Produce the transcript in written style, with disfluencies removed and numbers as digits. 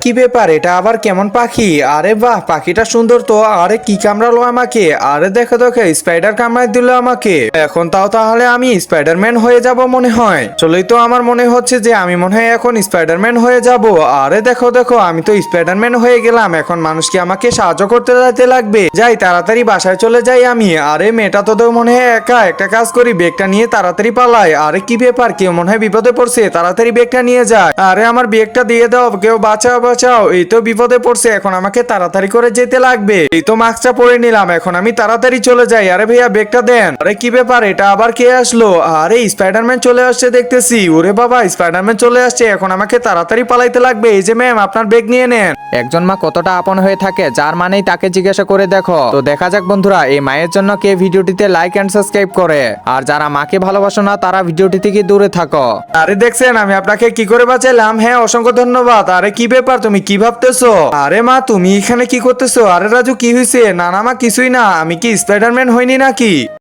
কি ব্যাপার, এটা আবার কেমন পাখি? আরে বাহ, পাখিটা সুন্দর তো। আরে কি কামড়ালো আমাকে? আরে দেখো দেখো, স্পাইডার কামড়াই দিল আমাকে। এখন তাহলে আমি স্পাইডারম্যান হয়ে যাব মনে হয়। চলেই তো আমার মনে হচ্ছে যে আমি মনে হয় এখন স্পাইডারম্যান হয়ে যাব। আরে দেখো দেখো, আমি তো স্পাইডারম্যান হয়ে গেলাম। এখন মানুষ কি আমাকে সাহায্য করতে যেতে লাগবে? যাই তাড়াতাড়ি বাসায় চলে যাই আমি। আরে মেয়েটা তো মনে হয় একা। একটা কাজ করি, ব্যাগটা নিয়ে তাড়াতাড়ি পালাই। আরে কি ব্যাপার, কেউ মনে হয় বিপদে পড়ছে, তাড়াতাড়ি ব্যাগটা নিয়ে যায়। আরে আমার ব্যাগটা দিয়ে দাও, কেউ বাঁচাও বাঁচাও, এই তো বিপদে পড়ছে। এখন আমাকে তাড়াতাড়ি করে যেতে লাগবে। এই তো মাস্কটা পরে নিলাম, এখন আমি তাড়াতাড়ি চলে যাই। আরে ভাইয়া ব্যাগটা দেন। আরে কি ব্যাপার, এটা আবার কে আসলো? আরে স্পাইডারম্যান চলে আসছে দেখতেছি। ওরে বাবা, স্পাইডারম্যান চলে আসছে। এখন আমাকে তাড়াতাড়ি পালাইতে লাগবে। এই যে ম্যাম, আপনার ব্যাগ নিয়ে নেন। একজন মা কতটা আপন হয়ে থাকে, যার মানেই তাকে জিজ্ঞাসা করে দেখো। তো দেখা যাক বন্ধুরা, এই মায়ের জন্য কে ভিডিওটিতে লাইক এন্ড সাবস্ক্রাইব করে। আর যারা মাকে ভালোবাসো না, তারা ভিডিওটি থেকে দূরে থাকো। আরে দেখছেন আমি আপনাকে কি করে বাঁচাইলাম? হ্যাঁ, অসংখ্য ধন্যবাদ। আরে কি ব্যাপার, তুমি কি ভাবতেছো? আরে মা, তুমি এখানে কি করতেছো? আরে রাজু, কি হয়েছে? না না মা, কিছুই না। আমি কি স্পাইডারম্যান হইনি নাকি?